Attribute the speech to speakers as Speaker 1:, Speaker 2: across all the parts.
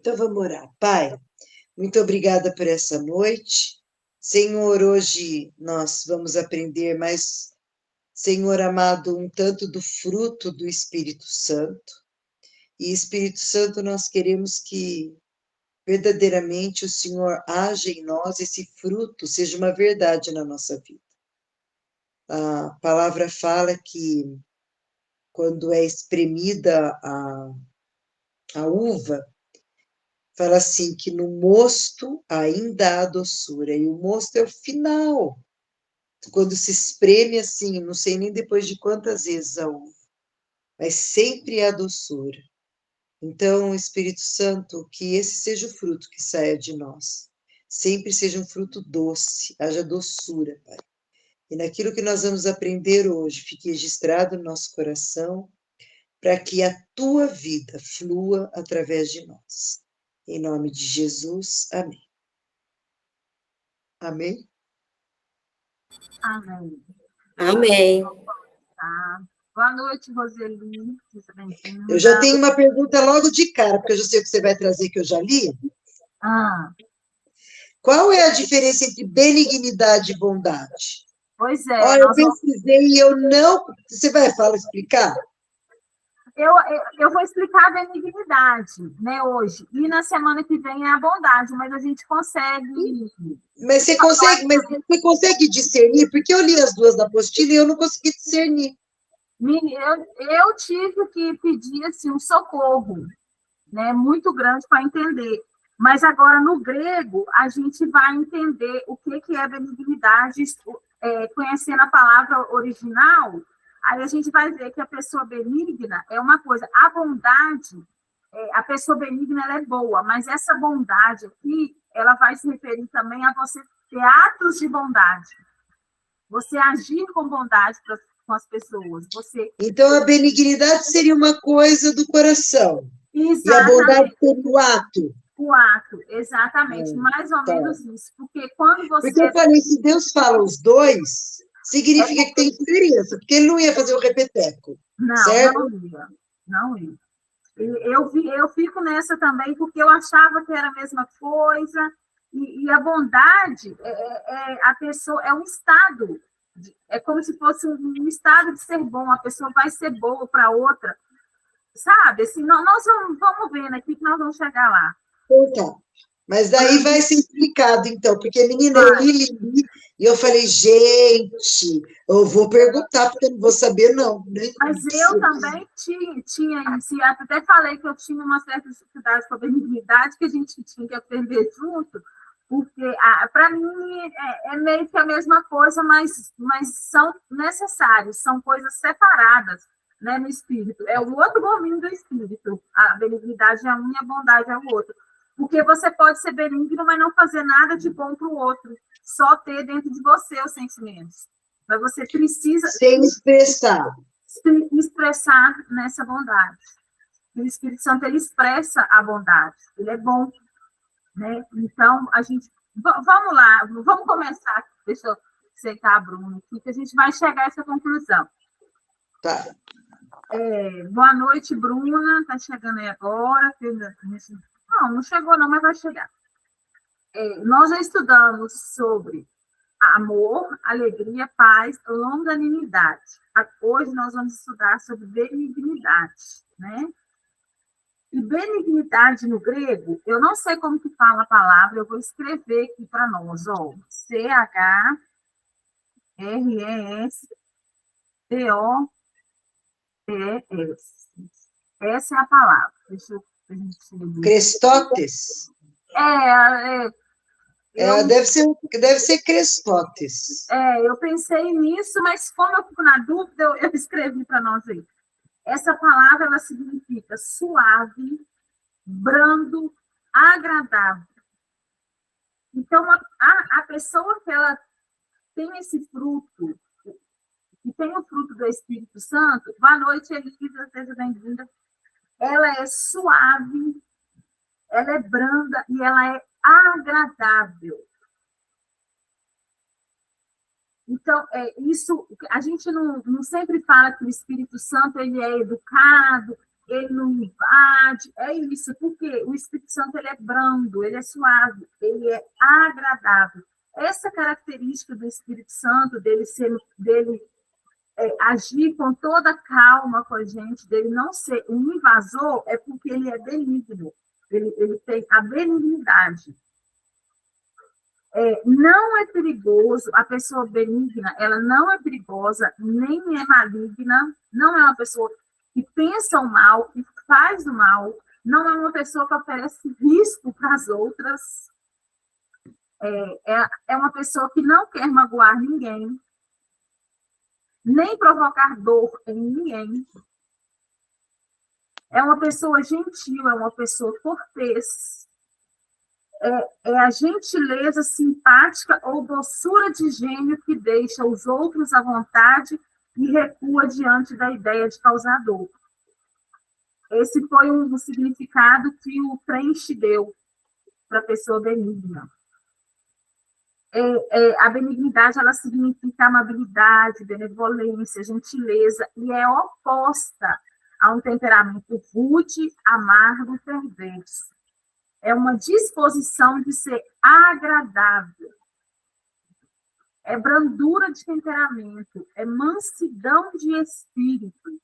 Speaker 1: Então vamos orar. Pai, muito obrigada por essa noite. Senhor, hoje nós vamos aprender mais, Senhor amado, um tanto do fruto do Espírito Santo. E Espírito Santo, nós queremos que verdadeiramente o Senhor haja em nós, esse fruto seja uma verdade na nossa vida. A palavra fala que quando é espremida a uva, fala assim, que no mosto ainda há doçura, e o mosto é o final, quando se espreme assim, não sei nem depois de quantas vezes a uva, mas sempre há doçura. Então, Espírito Santo, que esse seja o fruto que saia de nós, sempre seja um fruto doce, haja doçura, Pai. E naquilo que nós vamos aprender hoje, fique registrado no nosso coração, para que a tua vida flua através de nós. Em nome de Jesus, amém. Amém?
Speaker 2: Amém.
Speaker 3: Amém.
Speaker 2: Tá. Boa noite, Roseli. Seja bem-vinda.
Speaker 1: Eu já tenho uma pergunta logo de cara, porque eu já sei o que você vai trazer, que eu já li. Qual é a diferença entre benignidade e bondade?
Speaker 2: Pois é.
Speaker 1: Olha, eu pesquisei e eu não... Você vai explicar?
Speaker 2: Eu vou explicar a benignidade, né, hoje. E na semana que vem é a bondade, mas a gente consegue...
Speaker 1: Mas você consegue discernir? Porque eu li as duas da apostila e eu não consegui discernir.
Speaker 2: Eu tive que pedir assim, um socorro, né, muito grande para entender. Mas agora, no grego, a gente vai entender o que é benignidade, conhecendo a palavra original, aí a gente vai ver que a pessoa benigna é uma coisa, a bondade, a pessoa benigna ela é boa, mas essa bondade aqui, ela vai se referir também a você ter atos de bondade, você agir com bondade com as pessoas.
Speaker 1: Então, a benignidade seria uma coisa do coração.
Speaker 2: Exatamente.
Speaker 1: E a bondade seria o ato.
Speaker 2: O ato, exatamente, mais ou menos isso. Porque quando você...
Speaker 1: Porque eu falei, se Deus fala os dois, significa que tem diferença, porque ele não ia fazer o repeteco.
Speaker 2: Não,
Speaker 1: certo?
Speaker 2: não ia. Eu fico nessa também, porque eu achava que era a mesma coisa, e a bondade a pessoa, é um estado, é como se fosse um estado de ser bom, a pessoa vai ser boa para outra, sabe? Assim, nós vamos vendo aqui que nós vamos chegar lá.
Speaker 1: Então, mas daí vai ser explicado, então, porque, menina, eu li, e eu falei, gente, eu vou perguntar, porque eu não vou saber, não.
Speaker 2: Mas eu também tinha iniciado, até falei que eu tinha uma certa dificuldade com a benignidade, que a gente tinha que aprender junto, porque, para mim, é meio que a mesma coisa, mas são necessários, são coisas separadas, né, no espírito. É o outro gominho do espírito. A benignidade é um e a bondade é o outro. Porque você pode ser benigno, mas não fazer nada de bom para o outro, só ter dentro de você os sentimentos. Mas você precisa...
Speaker 1: Sem expressar
Speaker 2: nessa bondade. O Espírito Santo, ele expressa a bondade, ele é bom, né? Então, a gente... Vamos lá, vamos começar. Deixa eu sentar a Bruna aqui, que a gente vai chegar a essa conclusão.
Speaker 1: Tá.
Speaker 2: Boa noite, Bruna. Está chegando aí agora. Não chegou não, mas vai chegar. Nós já estudamos sobre amor, alegria, paz, longanimidade. Hoje nós vamos estudar sobre benignidade, né? E benignidade no grego, eu não sei como que fala a palavra, eu vou escrever aqui para nós, ó. C-H-R-E-S-T-O-T-S. Essa é a palavra. Deixa eu...
Speaker 1: Crestotes? Deve ser Crestotes.
Speaker 2: Eu pensei nisso, mas como eu fico na dúvida, eu escrevi para nós aí. Essa palavra, ela significa suave, brando, agradável. Então, a pessoa que ela tem esse fruto, que tem o fruto do Espírito Santo, boa noite, Elisa, seja bem-vinda, ela é suave, ela é branda e ela é agradável. Então, isso, a gente não sempre fala que o Espírito Santo ele é educado, ele não invade, benignidade é isso, porque o Espírito Santo ele é brando, ele é suave, ele é agradável. Essa característica do Espírito Santo, dele agir com toda calma com a gente, dele não ser um invasor, é porque ele é benigno, ele tem a benignidade. Não é perigoso, a pessoa benigna, ela não é perigosa, nem é maligna, não é uma pessoa que pensa o mal, que faz o mal, não é uma pessoa que oferece risco para as outras, é uma pessoa que não quer magoar ninguém, nem provocar dor em ninguém. É uma pessoa gentil, é uma pessoa cortês, é a gentileza simpática ou doçura de gênio que deixa os outros à vontade e recua diante da ideia de causar dor. Esse foi um significado que o French deu para a pessoa benigna. A benignidade, ela significa amabilidade, benevolência, gentileza, e é oposta a um temperamento rude, amargo e perverso. É uma disposição de ser agradável. É brandura de temperamento, é mansidão de espírito,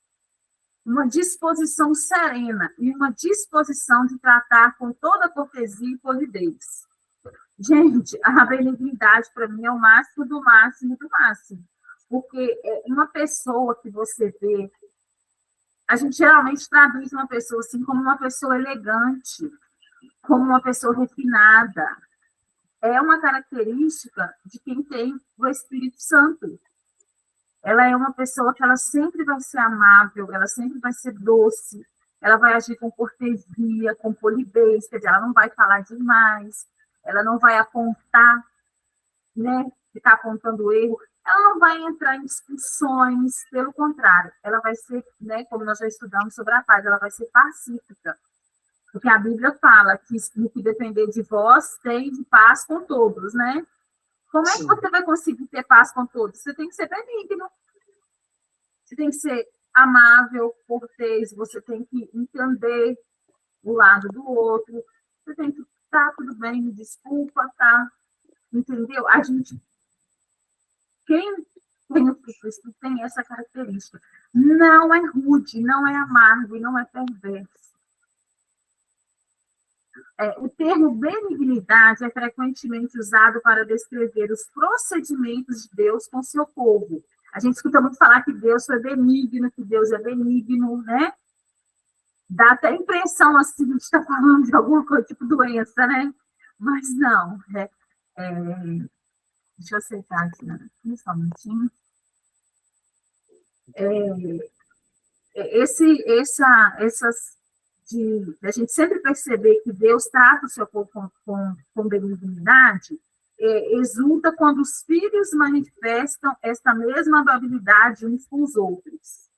Speaker 2: uma disposição serena e uma disposição de tratar com toda cortesia e polidez. Gente, a benignidade, para mim, é o máximo do máximo do máximo. Porque uma pessoa que você vê, a gente geralmente traduz uma pessoa assim como uma pessoa elegante, como uma pessoa refinada. É uma característica de quem tem o Espírito Santo. Ela é uma pessoa que ela sempre vai ser amável, ela sempre vai ser doce, ela vai agir com cortesia, com polidez, quer dizer, ela não vai falar demais, ela não vai apontar, né, ficar apontando erro, ela não vai entrar em discussões, pelo contrário, ela vai ser, né, como nós já estudamos sobre a paz, ela vai ser pacífica. Porque a Bíblia fala que no que depender de vós, tem de paz com todos, né? Como é que você vai conseguir ter paz com todos? Você tem que ser benigno. Você tem que ser amável, cortês, você tem que entender o lado do outro. Você tem que, tá, tudo bem, me desculpa, tá? Entendeu? A gente, quem tem o Cristo tem essa característica. Não é rude, não é amargo e não é perverso. O termo benignidade é frequentemente usado para descrever os procedimentos de Deus com seu povo. A gente escuta muito falar que Deus foi benigno, que Deus é benigno, né? Dá até a impressão assim, de estar falando de alguma coisa, tipo doença, né? Mas não. Deixa eu aceitar aqui, né? Só um minutinho. A gente sempre perceber que Deus trata o seu povo com benignidade, exulta quando os filhos manifestam essa mesma amabilidade uns com os outros.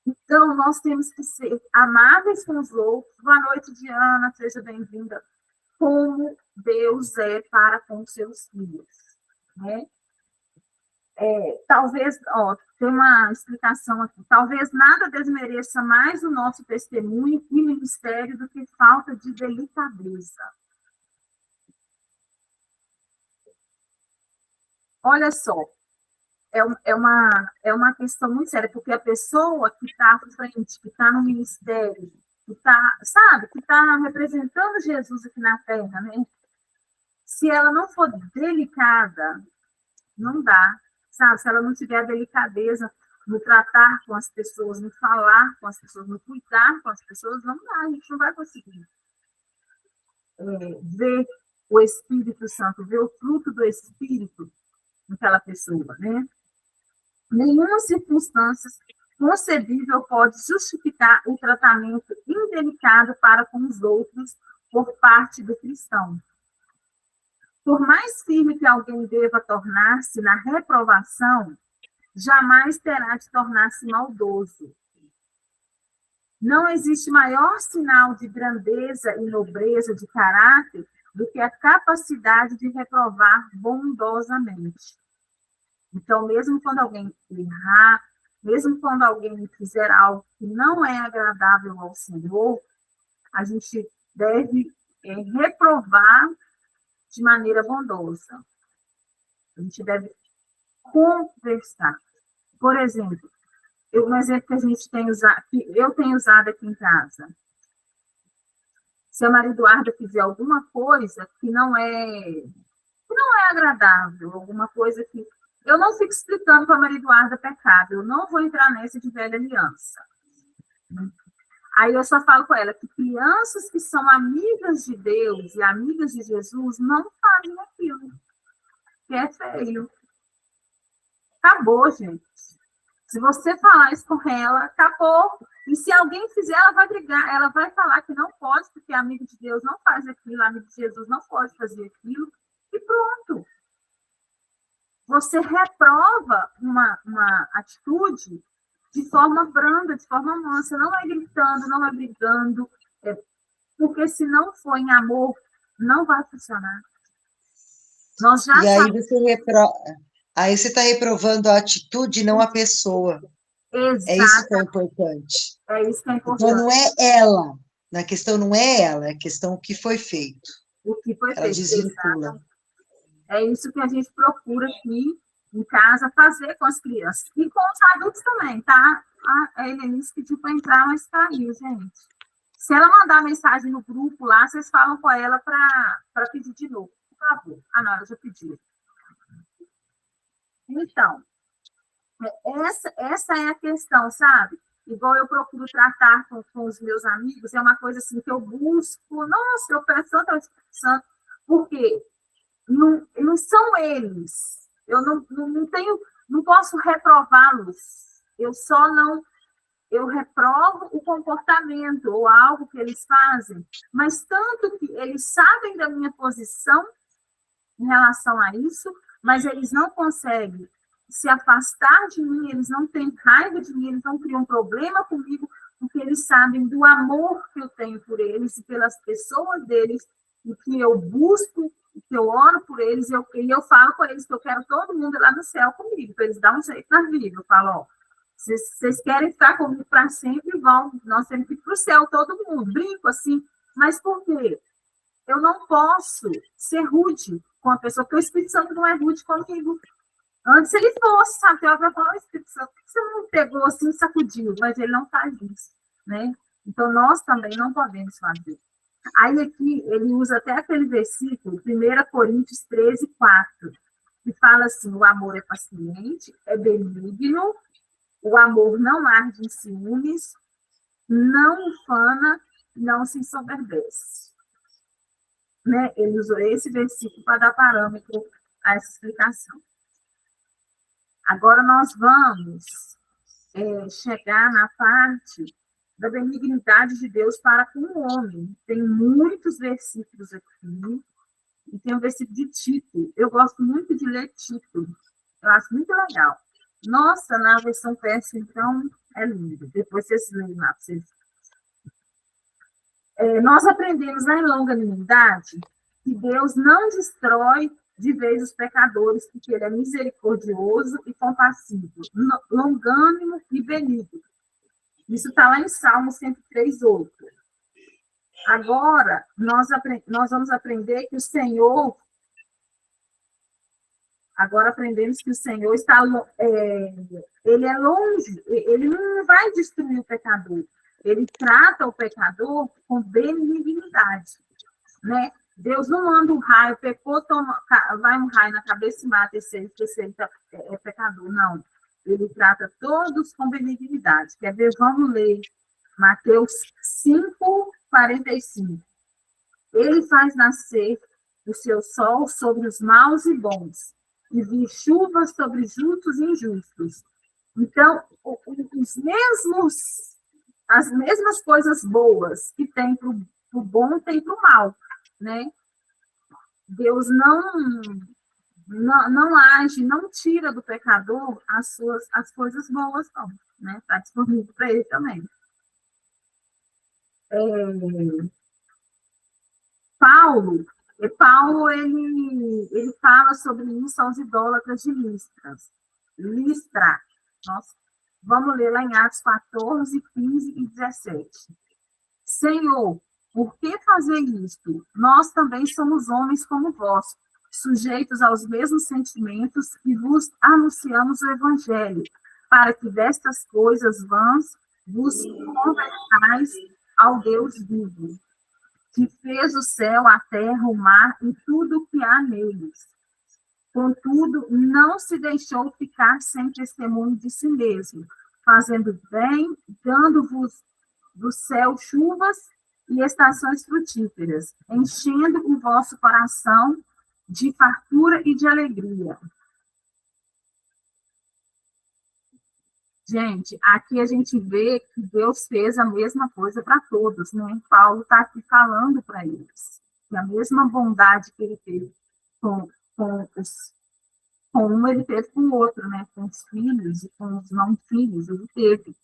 Speaker 2: Então, nós temos que ser amáveis com os outros. Boa noite, Diana, seja bem-vinda. Como Deus é para com os seus filhos, né? Talvez, tem uma explicação aqui, talvez nada desmereça mais o nosso testemunho e ministério do que falta de delicadeza. Olha só, é uma questão muito séria, porque a pessoa que está à frente, que está no ministério, que está, sabe, que está representando Jesus aqui na Terra, né? Se ela não for delicada, não dá. Sabe, se ela não tiver a delicadeza no tratar com as pessoas, no falar com as pessoas, no cuidar com as pessoas, não dá, a gente não vai conseguir ver o Espírito Santo, ver o fruto do Espírito naquela pessoa, né? Nenhuma circunstância concebível pode justificar o tratamento indelicado para com os outros por parte do cristão. Por mais firme que alguém deva tornar-se na reprovação, jamais terá de tornar-se maldoso. Não existe maior sinal de grandeza e nobreza de caráter do que a capacidade de reprovar bondosamente. Então, mesmo quando alguém errar, mesmo quando alguém fizer algo que não é agradável ao Senhor, a gente deve reprovar de maneira bondosa. A gente deve conversar. Por exemplo, um exemplo que a gente tem usado, que eu tenho usado aqui em casa. Se a Maria Eduarda fizer alguma coisa que não é agradável, alguma coisa que... Eu não fico explicando para a Maria Eduarda pecado, eu não vou entrar nessa de velha aliança. Aí eu só falo com ela que crianças que são amigas de Deus e amigas de Jesus não fazem aquilo, que é feio. Acabou, gente. Se você falar isso com ela, acabou. E se alguém fizer, ela vai brigar, ela vai falar que não pode, porque amigo de Deus não faz aquilo, amigo de Jesus não pode fazer aquilo, e pronto. Você reprova uma atitude de forma branda, de forma mansa, não é gritando, não é brigando, porque se não for em amor, não vai funcionar. Nós já
Speaker 1: E aí
Speaker 2: sabemos.
Speaker 1: Aí você está reprovando a atitude, não a pessoa.
Speaker 2: Exato.
Speaker 1: É isso que é importante.
Speaker 2: É isso que é importante.
Speaker 1: Então, não é ela. A questão não é ela, é a questão que foi feito.
Speaker 2: O que foi
Speaker 1: ela
Speaker 2: feito.
Speaker 1: desvincula.
Speaker 2: Exato. É isso que a gente procura aqui em casa fazer com as crianças. E com os adultos também, tá? A Helenice pediu para entrar, mas caiu, gente. Se ela mandar mensagem no grupo lá, vocês falam com ela para pedir de novo, por favor. Ah, não, ela já pediu. Então, essa é a questão, sabe? Igual eu procuro tratar com os meus amigos, é uma coisa assim que eu busco, nossa, eu peço tanto, porque não são eles, eu não tenho, não posso reprová-los, eu reprovo o comportamento ou algo que eles fazem, mas tanto que eles sabem da minha posição em relação a isso, mas eles não conseguem se afastar de mim, eles não têm raiva de mim, eles não criam problema comigo, porque eles sabem do amor que eu tenho por eles e pelas pessoas deles, e que eu busco, e que eu oro por eles, e eu falo com eles que eu quero todo mundo lá no céu comigo, para eles darem um jeito na vida. Eu falo, ó, vocês querem ficar comigo para sempre, vão, nós temos que ir para o céu, todo mundo, brinco assim, mas por quê? Eu não posso ser rude com a pessoa, porque o Espírito Santo não é rude comigo. Antes ele fosse, sabe? Eu ia falar, Espírito Santo, por que você não pegou assim e sacudiu? Mas ele não faz isso, né? Então, nós também não podemos fazer. Aí aqui, ele usa até aquele versículo, 1 Coríntios 13, 4, que fala assim, o amor é paciente, é benigno, o amor não arde em ciúmes, não ufana, não se ensoberbece. Né? Ele usou esse versículo para dar parâmetro a essa explicação. Agora nós vamos chegar na parte da benignidade de Deus para com o homem. Tem muitos versículos aqui, e tem um versículo de Tito. Eu gosto muito de ler Tito, eu acho muito legal. Nossa, na versão PS, então, é lindo. Depois vocês leem lá. Nós aprendemos na longanimidade que Deus não destrói de vez os pecadores, porque ele é misericordioso e compassivo, longânimo e benigno. Isso está lá em Salmo 103, 8. Agora, nós vamos aprender que o Senhor... Agora aprendemos que o Senhor está... ele é longe, ele não vai destruir o pecador. Ele trata o pecador com benignidade, né? Deus não manda um raio, pecou, vai um raio na cabeça e mata esse é pecador. Não. Ele trata todos com benignidade. Quer ver? Vamos ler Mateus 5, 45. Ele faz nascer o seu sol sobre os maus e bons, e vir chuva sobre justos e injustos. Então, as mesmas coisas boas que tem para o bom, tem para o mal, né? Deus não age, não tira do pecador as coisas boas, não, né? Está disponível para ele também. Paulo ele fala sobre isso aos idólatras de Listra. Nossa, vamos ler lá em Atos 14, 15 e 17. Senhor, Por que fazer isto? Nós também somos homens como vós, sujeitos aos mesmos sentimentos, e vos anunciamos o Evangelho, para que destas coisas vãs vos convertais ao Deus vivo, que fez o céu, a terra, o mar e tudo o que há neles. Contudo, não se deixou ficar sem testemunho de si mesmo, fazendo bem, dando-vos do céu chuvas e estações frutíferas, enchendo o vosso coração de fartura e de alegria. Gente, aqui a gente vê que Deus fez a mesma coisa para todos, né? Paulo está aqui falando para eles que a mesma bondade que ele teve com um, ele teve com o outro, né? Com os filhos e com os não filhos, ele teve.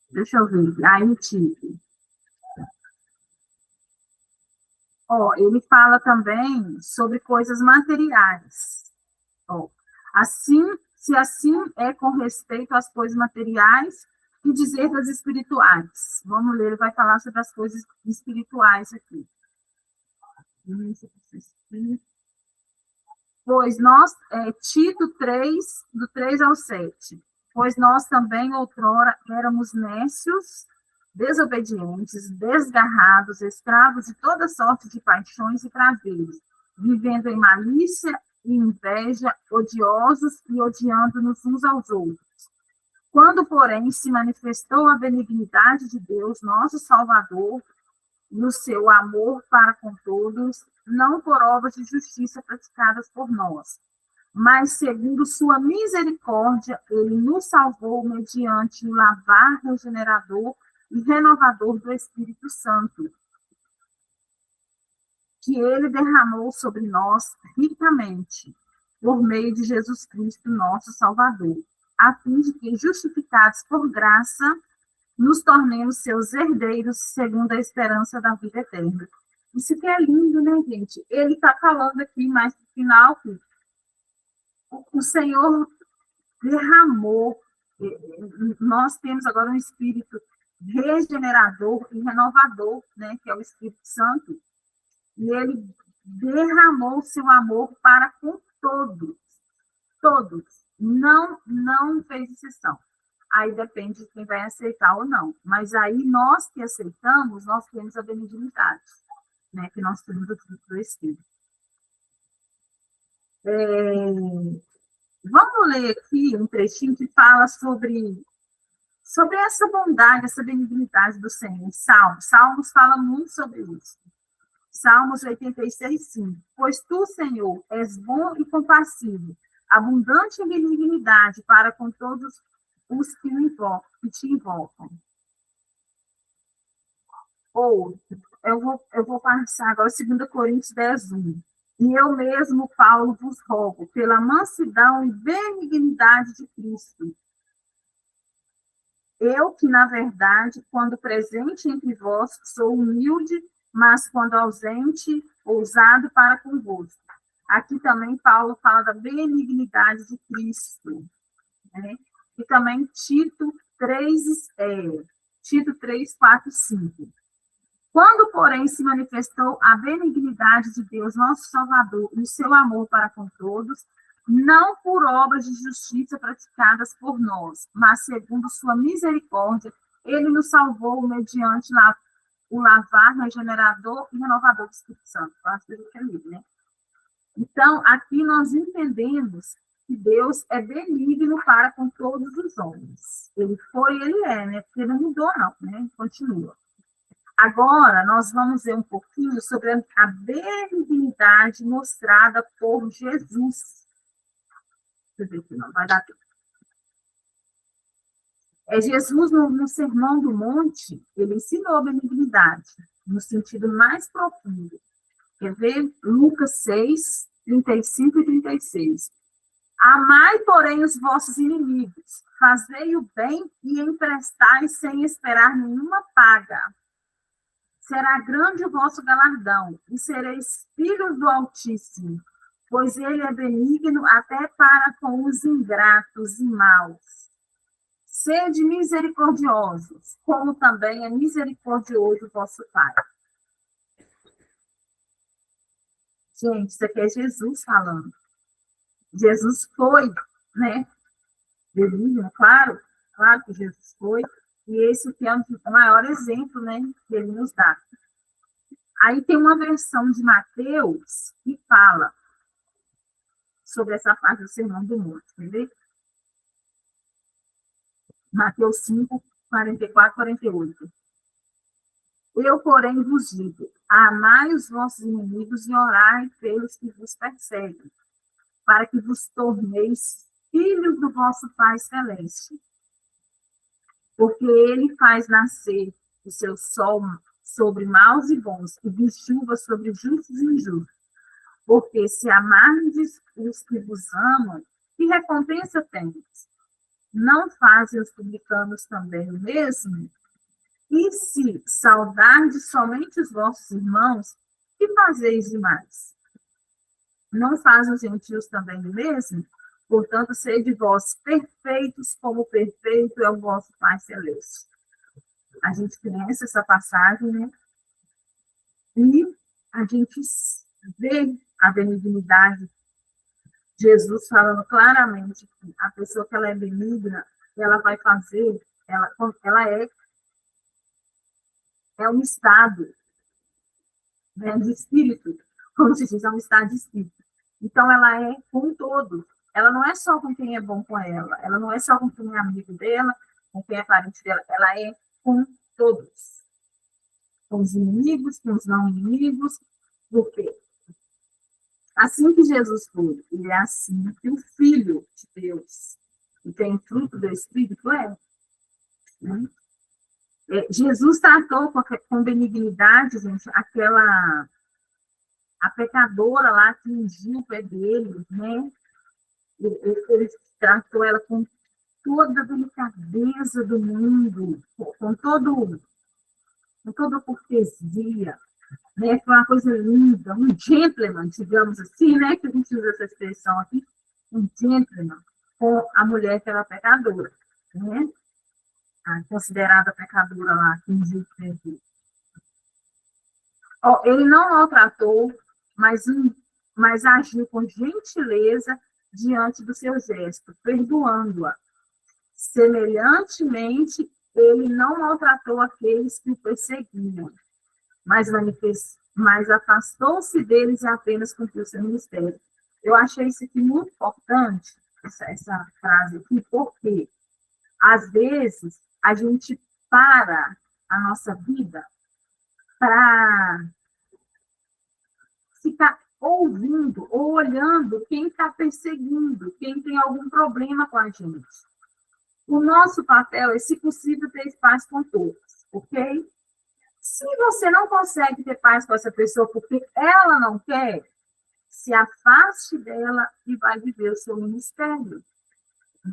Speaker 2: Deixa eu ver. Aí o tive. Ele fala também sobre coisas materiais. Assim, se assim é com respeito às coisas materiais, e dizer das espirituais. Vamos ler, ele vai falar sobre as coisas espirituais aqui. Pois nós, Tito 3, do 3 ao 7. Pois nós também outrora éramos nécios, desobedientes, desgarrados, escravos de toda sorte de paixões e prazeres, vivendo em malícia e inveja, odiosos e odiando-nos uns aos outros. Quando, porém, se manifestou a benignidade de Deus, nosso Salvador, no seu amor para com todos, não por obras de justiça praticadas por nós, mas segundo sua misericórdia, ele nos salvou mediante o lavar regenerador e renovador do Espírito Santo, que ele derramou sobre nós ricamente, por meio de Jesus Cristo, nosso Salvador, a fim de que, justificados por graça, nos tornemos seus herdeiros, segundo a esperança da vida eterna. Isso que é lindo, né, gente? Ele está falando aqui, mais no final, que o Senhor derramou, nós temos agora um espírito regenerador e renovador, né, que é o Espírito Santo, e ele derramou seu amor para com todos, não fez exceção. Aí depende de quem vai aceitar ou não. Mas aí nós que aceitamos, nós temos a benignidade, né, que nós temos o fruto do Espírito. Vamos ler aqui um trechinho que fala sobre essa bondade, essa benignidade do Senhor. Salmos fala muito sobre isso. Salmos 86, 5. Pois tu, Senhor, és bom e compassivo, abundante em benignidade para com todos os que te invocam. Eu vou passar agora 2 Coríntios 10, 1. E eu mesmo, Paulo, vos rogo, pela mansidão e benignidade de Cristo. Eu que, na verdade, quando presente entre vós, sou humilde, mas quando ausente, ousado para convosco. Aqui também Paulo fala da benignidade de Cristo, né? E também Tito 3, 4 e 5. Quando, porém, se manifestou a benignidade de Deus, nosso Salvador, e o seu amor para com todos, não por obras de justiça praticadas por nós, mas segundo sua misericórdia, ele nos salvou mediante o lavar regenerador e renovador do Espírito Santo. Acho que a gente é livre, né? Então, aqui nós entendemos que Deus é benigno para com todos os homens. Ele foi e ele é, né? Porque ele não mudou, não, né? Continua. Agora, nós vamos ver um pouquinho sobre a benignidade mostrada por Jesus. Deixa eu ver aqui, não vai dar tempo. Jesus, no Sermão do Monte, ele ensinou a benignidade, no sentido mais profundo. Quer ver? Lucas 6, 35 e 36. Amai, porém, os vossos inimigos, fazei o bem e emprestai sem esperar nenhuma paga. Será grande o vosso galardão, e sereis filhos do Altíssimo, pois ele é benigno até para com os ingratos e maus. Sede misericordiosos, como também é misericordioso o vosso Pai. Gente, isso aqui é Jesus falando. Jesus foi, né? Benigno, claro que Jesus foi. E esse aqui é o maior exemplo, né, que ele nos dá. Aí tem uma versão de Mateus que fala sobre essa parte do Sermão do Monte, entendeu? Mateus 5, 44, 48. Eu, porém, vos digo, amai os vossos inimigos e orai pelos que vos perseguem, para que vos torneis filhos do vosso Pai Celeste. Porque ele faz nascer o seu sol sobre maus e bons, e de chuva sobre justos e injustos. Porque se amardes os que vos amam, que recompensa tendes? Não fazem os publicanos também o mesmo? E se saudardes somente os vossos irmãos, que fazeis demais? Não fazem os gentios também o mesmo? Portanto, sede vós perfeitos, como perfeito é o vosso Pai Celeste. A gente conhece essa passagem, né? E a gente vê a benignidade. Jesus falando claramente que a pessoa que ela é benigna, ela vai fazer, ela é um estado, né, de espírito, como se diz, é um estado de espírito. Então, ela é com todos. Ela não é só com quem é bom com ela não é só com quem é amigo dela, com quem é parente dela, ela é com todos. Com os inimigos, com os não inimigos. Por quê? Assim que Jesus foi, ele é assim que o Filho de Deus, que tem fruto do Espírito, é. Né? Jesus tratou com benignidade, gente, a pecadora lá que ungiu o pé dele, né? Ele tratou ela com toda a delicadeza do mundo, com toda a cortesia, né? Foi uma coisa linda, um gentleman, digamos assim, né? Que a gente usa essa expressão aqui, um gentleman, com a mulher que era pecadora, né? A considerada pecadora lá, que ungiu o pé dele. Ele não maltratou, mas agiu com gentileza diante do seu gesto, perdoando-a. Semelhantemente, ele não maltratou aqueles que o perseguiam, mas afastou-se deles e apenas cumpriu seu ministério. Eu achei isso aqui muito importante, essa frase aqui, porque às vezes a gente para a nossa vida para ficar ouvindo ou olhando quem está perseguindo, quem tem algum problema com a gente. O nosso papel é, se possível, ter paz com todos, ok? Se você não consegue ter paz com essa pessoa porque ela não quer, se afaste dela e vai viver o seu ministério.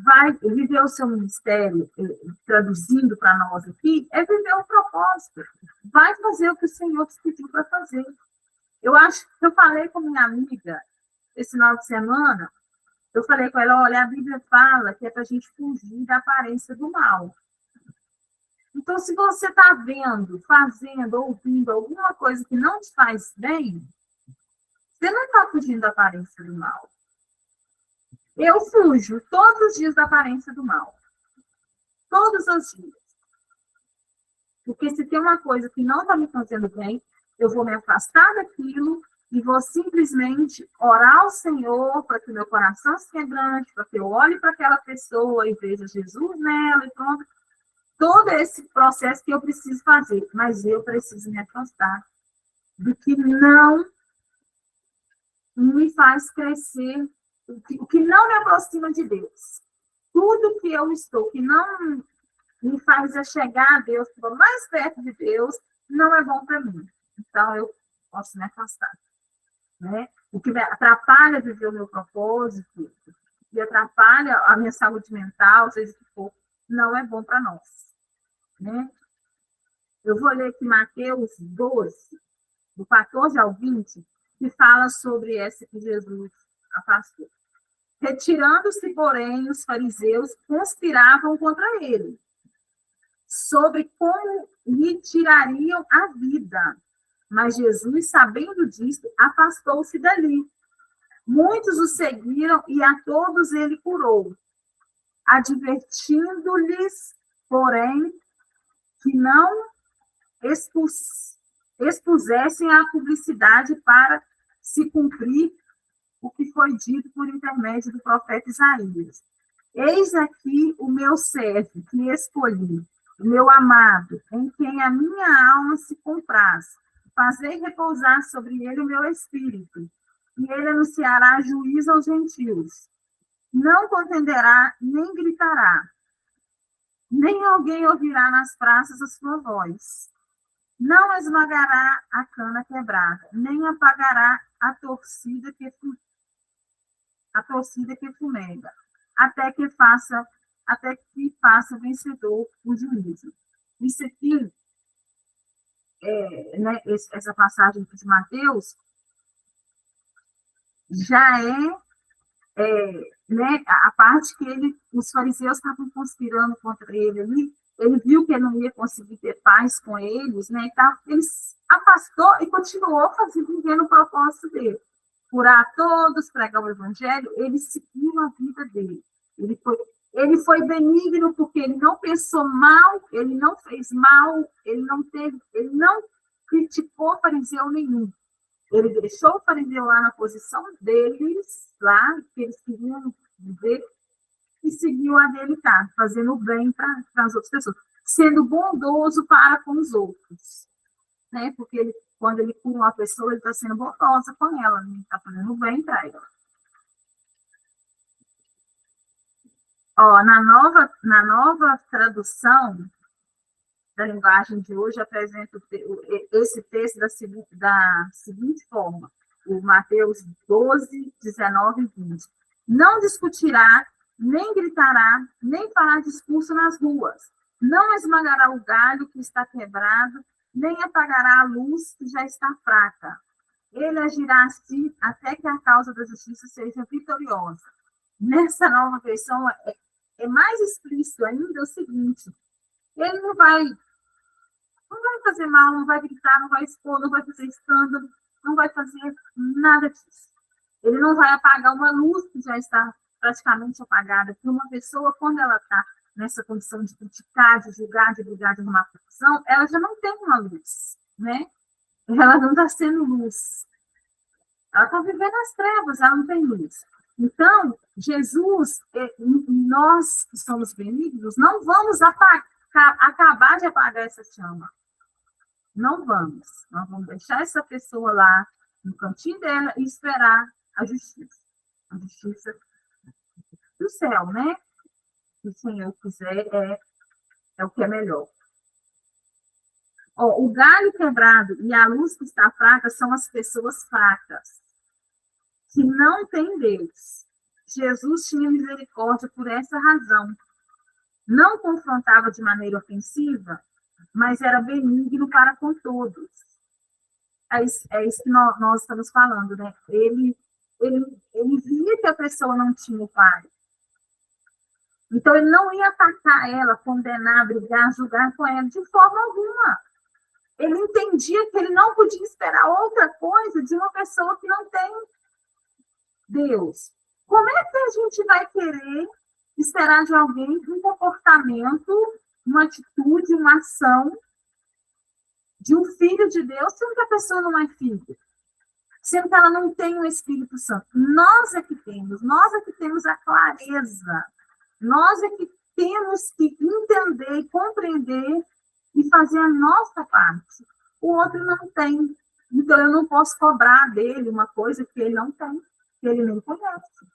Speaker 2: Vai viver o seu ministério, traduzindo para nós aqui, é viver o propósito. Vai fazer o que o Senhor te pediu para fazer. Eu falei com minha amiga esse final de semana, eu falei com ela, olha, a Bíblia fala que é para a gente fugir da aparência do mal. Então, se você está vendo, fazendo, ouvindo alguma coisa que não te faz bem, você não está fugindo da aparência do mal. Eu fujo todos os dias da aparência do mal. Todos os dias. Porque se tem uma coisa que não está me fazendo bem, eu vou me afastar daquilo e vou simplesmente orar ao Senhor para que meu coração se quebrante, para que eu olhe para aquela pessoa e veja Jesus nela e pronto. Todo esse processo que eu preciso fazer, mas eu preciso me afastar do que não me faz crescer, o que não me aproxima de Deus. Tudo que eu estou, que não me faz chegar a Deus, que mais perto de Deus, não é bom para mim. Então, eu posso me afastar. Né? O que me atrapalha viver o meu propósito, e atrapalha a minha saúde mental, seja o que for, não é bom para nós. Né? Eu vou ler aqui Mateus 12, do 14 ao 20, que fala sobre essa que Jesus afastou. Retirando-se, porém, os fariseus conspiravam contra ele, sobre como lhe tirariam a vida. Mas Jesus, sabendo disso, afastou-se dali. Muitos o seguiram e a todos ele curou, advertindo-lhes, porém, que não expusessem a publicidade para se cumprir o que foi dito por intermédio do profeta Isaías. Eis aqui o meu servo que escolhi, o meu amado, em quem a minha alma se compraz. Fazei repousar sobre ele o meu espírito, e ele anunciará juízo aos gentios. Não contenderá, nem gritará, nem alguém ouvirá nas praças a sua voz. Não esmagará a cana quebrada, nem apagará a torcida que fumega, até que faça vencedor o juízo. Isso aqui, né, essa passagem de Mateus, já né, a parte que os fariseus estavam conspirando contra ele ali. Ele viu que ele não ia conseguir ter paz com eles, né? Então, ele afastou e continuou vivendo o propósito dele. Curar todos, pregar o evangelho, ele seguiu a vida dele. Ele foi benigno porque ele não pensou mal, ele não fez mal, ele não criticou fariseu nenhum. Ele deixou o fariseu lá na posição deles, lá, que eles queriam viver, e seguiu a dele, fazendo o bem para as outras pessoas, sendo bondoso para com os outros, né? Porque quando ele cura uma pessoa, ele está sendo bondosa com ela, né? Ele está fazendo o bem para ela. Ó, na nova tradução da linguagem de hoje, apresento esse texto da seguinte forma, o Mateus 12, 19 e 20. Não discutirá, nem gritará, nem fará discurso nas ruas. Não esmagará o galho que está quebrado, nem apagará a luz que já está fraca. Ele agirá assim até que a causa da justiça seja vitoriosa. Nessa nova versão, é mais explícito ainda o seguinte: ele não vai fazer mal, não vai gritar, não vai expor, não vai fazer escândalo, não vai fazer nada disso. Ele não vai apagar uma luz que já está praticamente apagada, porque uma pessoa, quando ela está nessa condição de criticar, de julgar, de brigar, de arrumar confusão, ela já não tem uma luz, né? Ela não está sendo luz. Ela está vivendo as trevas, ela não tem luz. Então, Jesus, nós que somos benignos, não vamos acabar de apagar essa chama. Não vamos. Nós vamos deixar essa pessoa lá no cantinho dela e esperar a justiça. A justiça do céu, né? Se o Senhor quiser, é o que é melhor. Ó, o galho quebrado e a luz que está fraca são as pessoas fracas, que não têm Deus. Jesus tinha misericórdia por essa razão. Não confrontava de maneira ofensiva, mas era benigno para com todos. É isso que nós estamos falando, né? Ele via que a pessoa não tinha o pai. Então, ele não ia atacar ela, condenar, brigar, julgar com ela de forma alguma. Ele entendia que ele não podia esperar outra coisa de uma pessoa que não tem Deus. Como é que a gente vai querer esperar de alguém um comportamento, uma atitude, uma ação de um filho de Deus, sendo que a pessoa não é filho? Sendo que ela não tem o Espírito Santo. Nós é que temos a clareza. Nós é que temos que entender e compreender e fazer a nossa parte. O outro não tem. Então, eu não posso cobrar dele uma coisa que ele não tem, que ele nem conhece.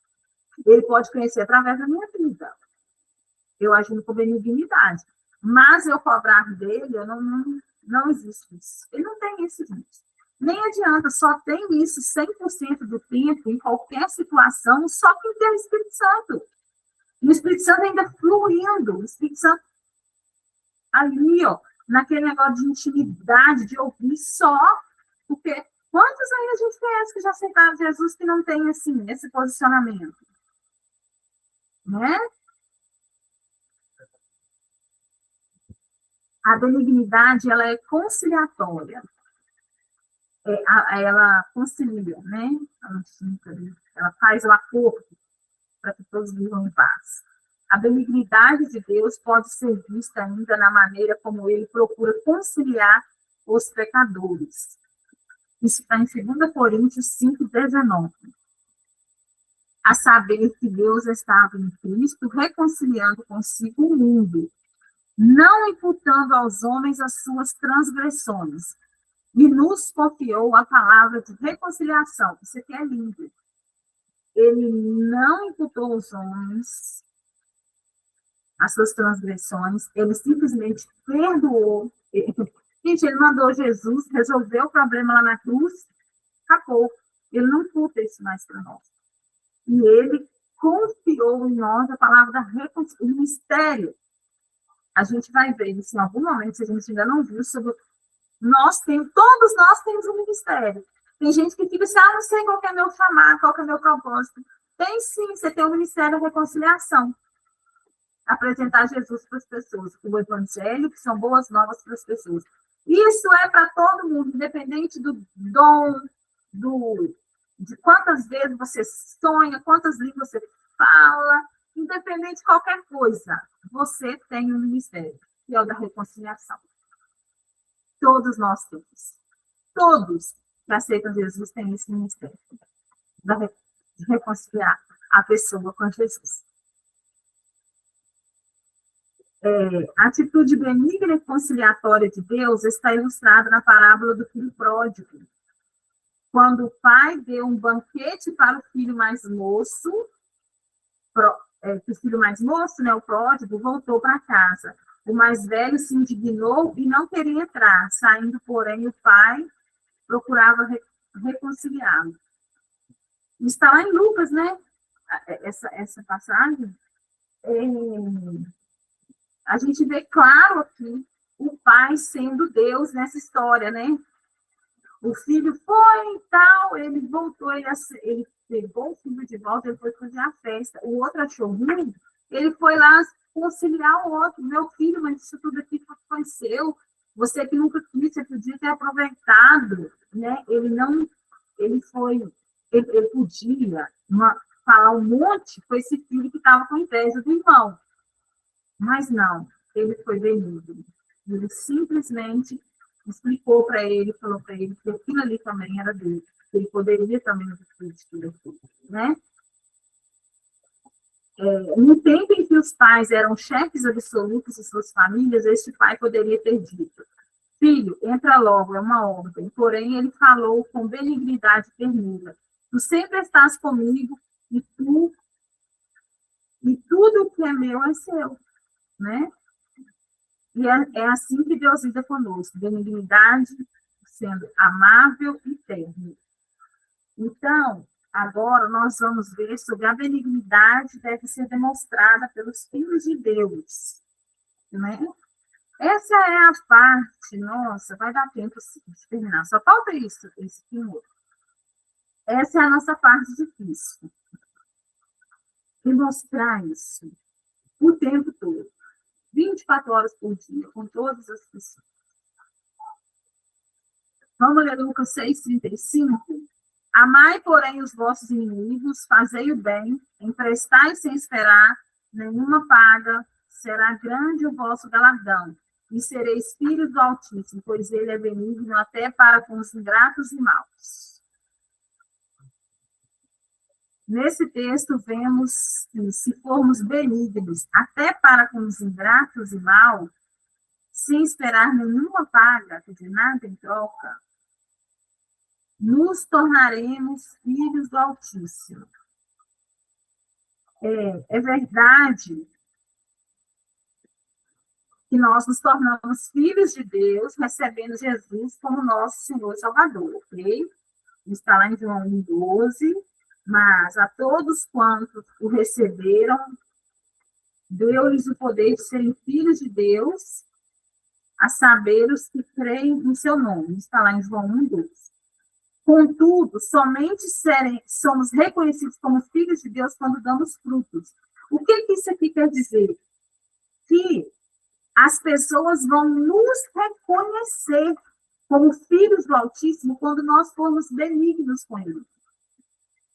Speaker 2: Ele pode conhecer através da minha vida. Eu agindo com benignidade. Mas eu cobrar dele, não existe isso. Ele não tem isso, gente. Nem adianta, só tem isso 100% do tempo, em qualquer situação, só quem tem o Espírito Santo. E o Espírito Santo ainda fluindo, o Espírito Santo ali, ó, naquele negócio de intimidade, de ouvir só, porque Quantos aí a gente conhece que já aceitaram Jesus que não tem, assim, esse posicionamento? Né? A benignidade, ela é conciliatória. Ela concilia, né? Ela faz o acordo para que todos vivam em paz. A benignidade de Deus pode ser vista ainda na maneira como ele procura conciliar os pecadores. Isso está em 2 Coríntios 5:19. A saber que Deus estava em Cristo reconciliando consigo o mundo, não imputando aos homens as suas transgressões, e nos confiou a palavra de reconciliação. Isso aqui é lindo. Ele não imputou aos homens as suas transgressões, ele simplesmente perdoou. Gente, ele mandou Jesus, resolveu o problema lá na cruz, acabou. Ele não imputa isso mais para nós. E ele confiou em nós a palavra da reconciliação, o mistério. A gente vai ver isso em algum momento, se a gente ainda não viu, sobre todos nós temos um ministério. Tem gente que fica assim, não sei qual é meu chamado, qual é meu propósito. Tem sim, você tem o ministério da reconciliação. Apresentar Jesus para as pessoas, o evangelho, que são boas novas para as pessoas. Isso é para todo mundo, independente do dom, de quantas vezes você sonha, quantas línguas você fala, independente de qualquer coisa, você tem um ministério, que é o da reconciliação. Todos nós temos. Todos que aceitam Jesus têm esse ministério, de reconciliar a pessoa com Jesus. A atitude benigna e conciliatória de Deus está ilustrada na parábola do filho pródigo. Quando o pai deu um banquete para o filho mais moço, o filho mais moço, né, o pródigo, voltou para casa. O mais velho se indignou e não queria entrar. Saindo, porém, o pai procurava reconciliá-lo. Está lá em Lucas, né? Essa passagem. A gente vê claro aqui o pai sendo Deus nessa história, né? O filho foi e tal, ele voltou, ele pegou o filho de volta, ele foi fazer a festa. O outro achou ruim, ele foi lá conciliar o outro. Meu filho, mas isso tudo aqui foi seu. Você que nunca quis, você podia ter aproveitado, né? Ele podia falar um monte com esse filho que estava com inveja do irmão. Mas não, ele foi benigno. Ele simplesmente explicou para ele, falou para ele que aquilo ali também era dele, que ele poderia também usufruir de tudo aquilo, né? No tempo em que os pais eram chefes absolutos de suas famílias, este pai poderia ter dito: filho, entra logo, é uma ordem. Porém, ele falou com benignidade e ternura: tu sempre estás comigo e tudo o que é meu é seu, né? E é assim que Deus lida conosco, benignidade, sendo amável e terno. Então, agora nós vamos ver sobre a benignidade deve ser demonstrada pelos filhos de Deus, né? Essa é a parte, nossa, vai dar tempo de terminar, só falta isso, esse primeiro. Essa é a nossa parte difícil. E mostrar isso o tempo todo. 24 horas por dia, com todas as pessoas. Vamos ler Lucas 6:35. Amai, porém, os vossos inimigos, fazei o bem, emprestai sem esperar nenhuma paga, será grande o vosso galardão, e sereis filhos do Altíssimo, pois ele é benigno até para com os ingratos e maus. Nesse texto, vemos que, se formos benignos até para com os ingratos e maus, sem esperar nenhuma paga, de nada em troca, nos tornaremos filhos do Altíssimo. É verdade que nós nos tornamos filhos de Deus, recebendo Jesus como nosso Senhor e Salvador, ok? Está lá em João 1:12. Mas a todos quantos o receberam, deu-lhes o poder de serem filhos de Deus, a saber, os que creem no seu nome. Está lá em João 1:12. Contudo, somente somos reconhecidos como filhos de Deus quando damos frutos. O que isso aqui quer dizer? Que as pessoas vão nos reconhecer como filhos do Altíssimo quando nós formos benignos com Ele.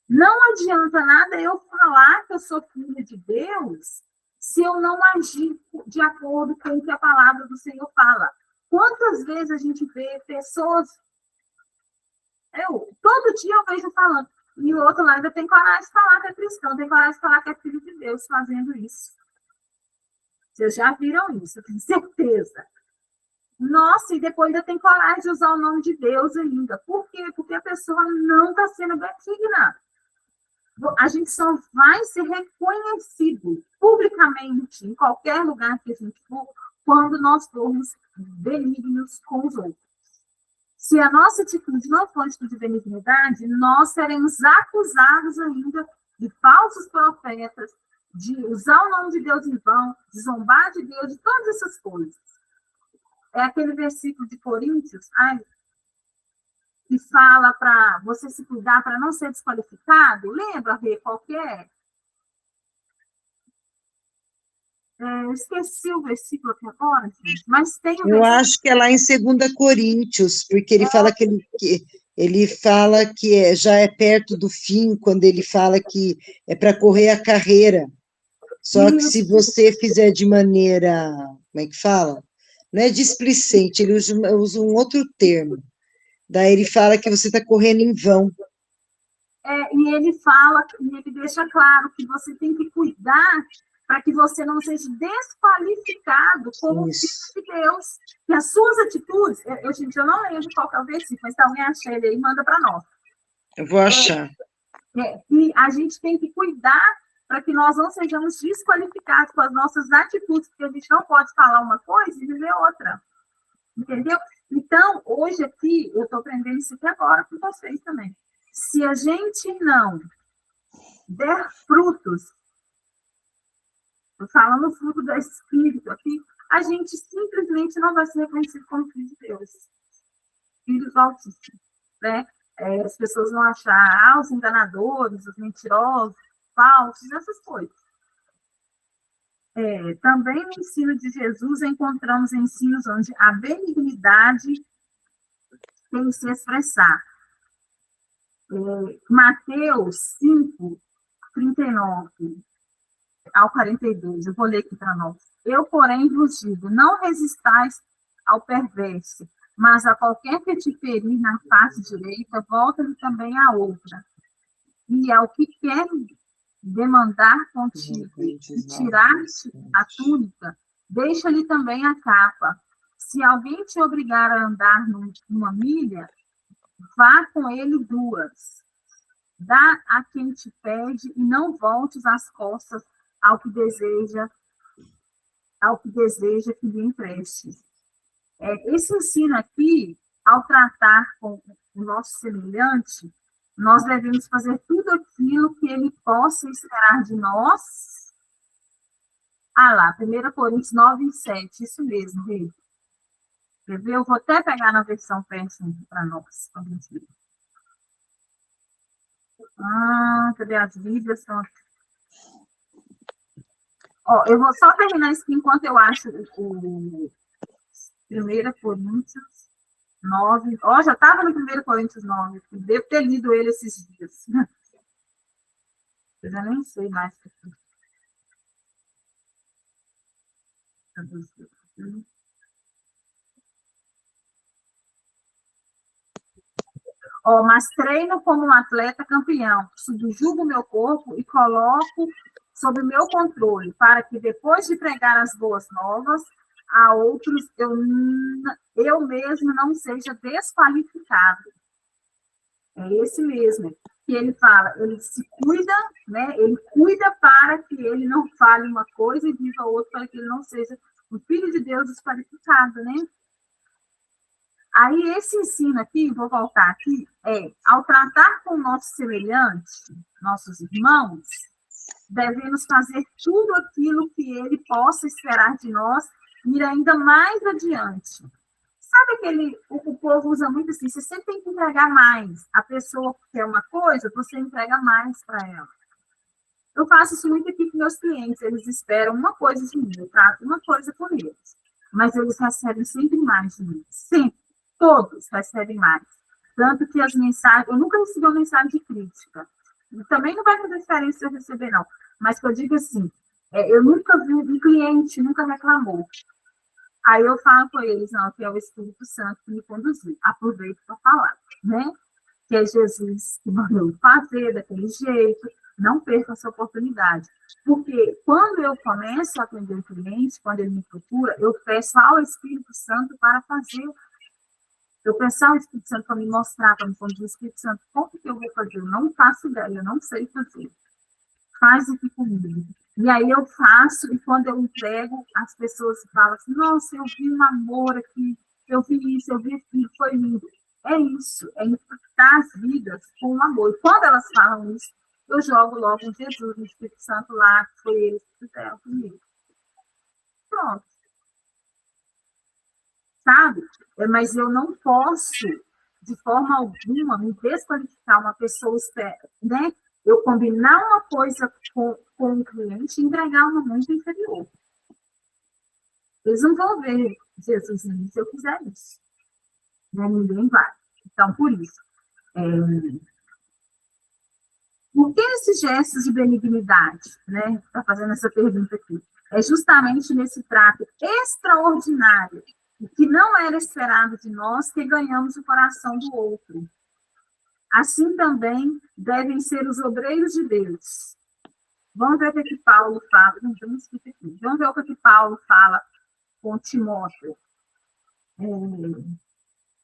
Speaker 2: Não adianta nada eu falar que eu sou filha de Deus se eu não agir de acordo com o que a palavra do Senhor fala. Quantas vezes a gente vê pessoas... todo dia eu vejo falando, e o outro lado ainda tem coragem de falar que é cristão, tem coragem de falar que é filho de Deus fazendo isso. Vocês já viram isso, eu tenho certeza. Nossa, e depois ainda tem coragem de usar o nome de Deus ainda. Por quê? Porque a pessoa não está sendo benigna. A gente só vai ser reconhecido publicamente, em qualquer lugar que a gente for, quando nós formos benignos com os outros. Se a nossa atitude não for atitude de benignidade, nós seremos acusados ainda de falsos profetas, de usar o nome de Deus em vão, de zombar de Deus, de todas essas coisas. É aquele versículo de Coríntios, que fala para você se cuidar para não ser desqualificado. Lembra, Rê, qual que é? Eu esqueci o versículo aqui agora, gente, mas tem o
Speaker 1: Eu acho que é lá em 2 Coríntios, porque ele fala que já é perto do fim, quando ele fala que é para correr a carreira. Só que se você fizer de maneira, como é que fala? Não é displicente, ele usa um outro termo. Daí ele fala que você está correndo em vão.
Speaker 2: E ele fala, e ele deixa claro que você tem que cuidar para que você não seja desqualificado como filho de Deus. Que as suas atitudes, gente, eu não lembro qual que é o versículo, mas se alguém achar ele aí, manda para nós.
Speaker 1: Eu vou achar.
Speaker 2: E a gente tem que cuidar para que nós não sejamos desqualificados com as nossas atitudes, porque a gente não pode falar uma coisa e dizer outra. Entendeu? Então, hoje aqui, eu estou aprendendo isso aqui agora com vocês também. Se a gente não der frutos, estou falando fruto do Espírito aqui, a gente simplesmente não vai ser reconhecido como filho de Deus. Filhos do Altíssimo. Né? As pessoas vão achar os enganadores, os mentirosos, falsos, essas coisas. Também no ensino de Jesus encontramos ensinos onde a benignidade tem que se expressar. Mateus 5, 39 ao 42, eu vou ler aqui para nós. Eu, porém, vos digo, não resistais ao perverso, mas a qualquer que te ferir na face direita, volta-lhe também a outra. E ao que quer demandar contigo e tirar-te a túnica, deixa-lhe também a capa. Se alguém te obrigar a andar numa milha, vá com ele 2. Dá a quem te pede e não voltes as costas ao que deseja que lhe empreste. Esse ensino aqui, ao tratar com o nosso semelhante, nós devemos fazer tudo aquilo que ele possa esperar de nós. Lá, 1 Coríntios 9, 7, isso mesmo, Rê. Quer ver? Eu vou até pegar na versão Persson para nós. Cadê as Bíblias? Eu vou só terminar isso aqui enquanto eu acho o 1 Coríntios 9. Já estava no 1 Coríntios 9. Devo ter lido ele esses dias. Eu já nem sei mais. Mas treino como um atleta campeão, subjugo o meu corpo e coloco sob o meu controle, para que depois de pregar as boas novas a outros, eu mesmo não seja desqualificado. É esse mesmo que ele fala, ele se cuida, né? Ele cuida para que ele não fale uma coisa e diga outra, para que ele não seja um filho de Deus desqualificado, né? Aí, esse ensino aqui, vou voltar aqui, ao tratar com o nosso semelhante, nossos irmãos, devemos fazer tudo aquilo que ele possa esperar de nós, ir ainda mais adiante. Sabe o povo usa muito assim, você sempre tem que entregar mais. A pessoa quer uma coisa, você entrega mais para ela. Eu faço isso muito aqui com meus clientes, eles esperam uma coisa de mim, eu trato uma coisa por eles. Mas eles recebem sempre mais de mim, sempre. Todos recebem mais. Tanto que as mensagens, eu nunca recebi uma mensagem de crítica. E também não vai fazer diferença se eu receber, não. Mas que eu digo assim, eu nunca vi um cliente, nunca reclamou. Aí eu falo com eles, não, que é o Espírito Santo que me conduziu. Aproveito para falar, né? Que é Jesus que mandou fazer daquele jeito. Não perca essa oportunidade. Porque quando eu começo a atender o cliente, quando ele me procura, eu peço ao Espírito Santo para fazer. Eu peço ao Espírito Santo para me mostrar, para me conduzir. O Espírito Santo, como que eu vou fazer? Eu não faço ideia, eu não sei fazer. Faz aqui comigo. E aí eu faço, e quando eu entrego, as pessoas falam assim, nossa, eu vi um amor aqui, eu vi isso, eu vi aquilo, foi lindo. É isso, é impactar as vidas com o amor. E quando elas falam isso, eu jogo logo um Jesus, um Espírito Santo lá, que foi eles que fizeram comigo. Pronto. Sabe? Mas eu não posso, de forma alguma, me desqualificar uma pessoa, né? Eu combinar uma coisa com o cliente e entregar uma muito inferior. Eles não vão ver Jesus em mim se eu fizer isso. Né? Ninguém vai. Então, por isso. Por que esses gestos de benignidade? Né? Está fazendo essa pergunta aqui. É justamente nesse trato extraordinário, que não era esperado de nós, que ganhamos o coração do outro. Assim também devem ser os obreiros de Deus. Vamos ver o que Paulo fala. Vamos ver o que Paulo fala com Timóteo. Em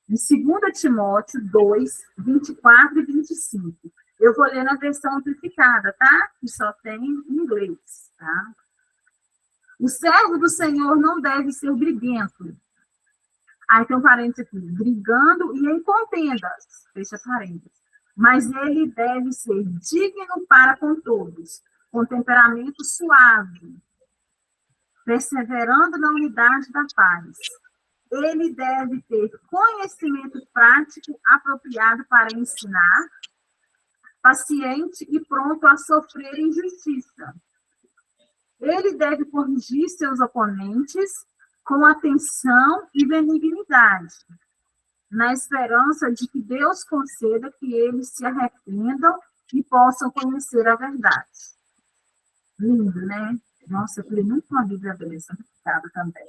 Speaker 2: 2 Timóteo 2, 24 e 25. Eu vou ler na versão amplificada, tá? Que só tem em inglês, tá? O servo do Senhor não deve ser briguento. Aí tem um parênteses aqui. Brigando e em contendas. Fecha parênteses. Mas ele deve ser digno para com todos, com temperamento suave, perseverando na unidade da paz. Ele deve ter conhecimento prático apropriado para ensinar, paciente e pronto a sofrer injustiça. Ele deve corrigir seus oponentes com atenção e benignidade, na esperança de que Deus conceda que eles se arrependam e possam conhecer a verdade. Lindo, né? Nossa, eu li muito uma Bíblia dessa, amplificada também.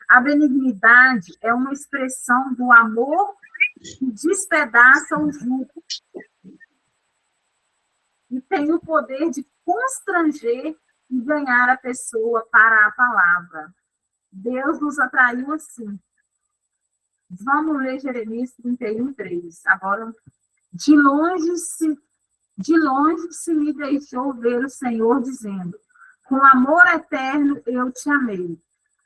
Speaker 2: A benignidade é uma expressão do amor que despedaça o jugo e tem o poder de constranger e ganhar a pessoa para a palavra. Deus nos atraiu assim. Vamos ler Jeremias 31:3. Agora, de longe se me deixou ver o Senhor dizendo, com amor eterno eu te amei,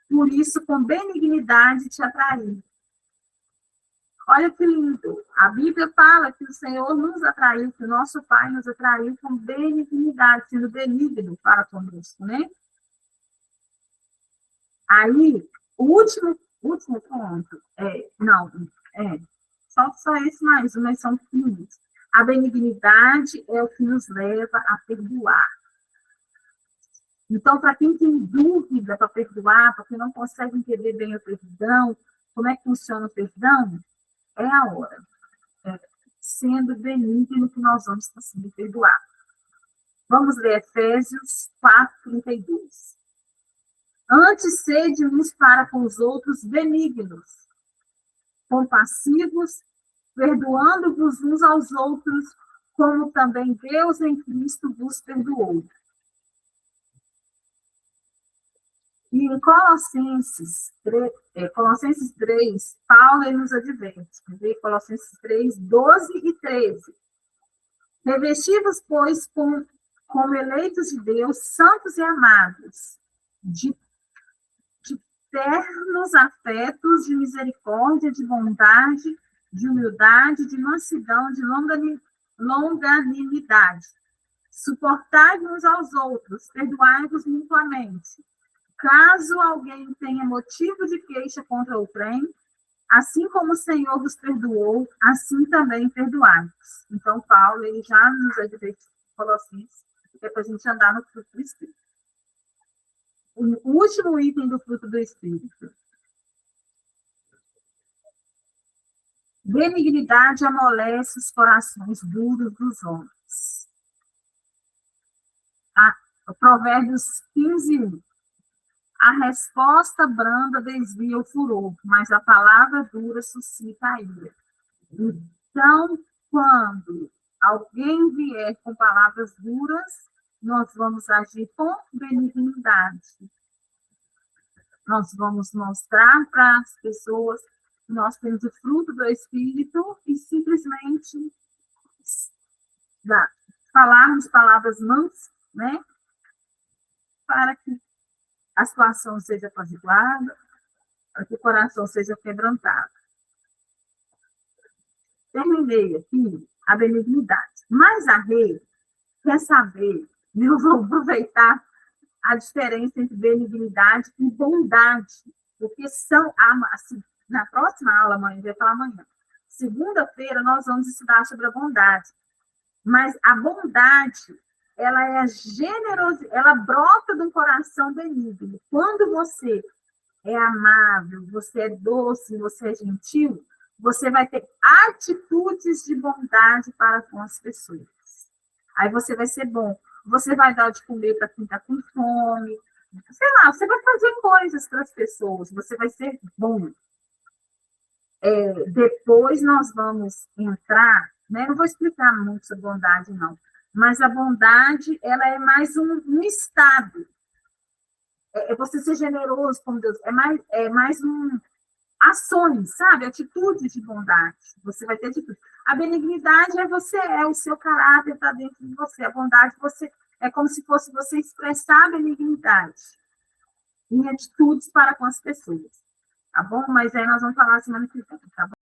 Speaker 2: por isso com benignidade te atraí. Olha que lindo, a Bíblia fala que o Senhor nos atraiu, que o nosso Pai nos atraiu com benignidade, sendo benigno para conosco, né? Aí, o último ponto, só esse mais um, mas são pequenininhos. A benignidade é o que nos leva a perdoar. Então, para quem tem dúvida para perdoar, para quem não consegue entender bem o perdão, como é que funciona o perdão, é a hora. Sendo benigno que nós vamos conseguir perdoar. Vamos ler Efésios 4:32. Antes, sede uns para com os outros benignos, compassivos, perdoando-vos uns aos outros, como também Deus em Cristo vos perdoou. E em Colossenses 3, Paulo nos adverte. Colossenses 3, 12 e 13. Revesti-vos, pois, como eleitos de Deus, santos e amados, de ternos afetos, de misericórdia, de bondade, de humildade, de mansidão, de longanimidade. Suportai uns aos outros, perdoai-vos mutuamente. Caso alguém tenha motivo de queixa contra o trem, assim como o Senhor vos perdoou, assim também perdoai-vos. Então, Paulo, ele já nos advertiu, falou assim, que é para a gente andar no fruto do Espírito. O último item do fruto do Espírito. Benignidade amolece os corações duros dos homens. Provérbios 15:1. A resposta branda desvia o furor, mas a palavra dura suscita a ira. Então, quando alguém vier com palavras duras, nós vamos agir com benignidade. Nós vamos mostrar para as pessoas que nós temos o fruto do Espírito e simplesmente falarmos palavras mansas, né? Para que a situação seja apaziguada, para que o coração seja quebrantado. Terminei aqui a benignidade. Mas a Rei quer saber, e eu vou aproveitar a diferença entre benignidade e bondade, porque são, assim, na próxima aula, amanhã, vai falar amanhã, segunda-feira, nós vamos estudar sobre a bondade. Mas a bondade, ela é generosa, ela brota de um coração benigno. Quando você é amável, você é doce, você é gentil, você vai ter atitudes de bondade para com as pessoas. Aí você vai ser bom. Você vai dar de comer para quem está com fome. Sei lá, você vai fazer coisas para as pessoas. Você vai ser bom. Depois nós vamos entrar, né? Não vou explicar muito sobre bondade, não. Mas a bondade, ela é mais um estado. É você ser generoso com Deus. É mais ações, sabe? Atitudes de bondade. Você vai ter atitude. A benignidade é o seu caráter está dentro de você. A bondade é como se fosse você expressar a benignidade em atitudes para com as pessoas. Tá bom? Mas aí nós vamos falar semana que vem, tá bom?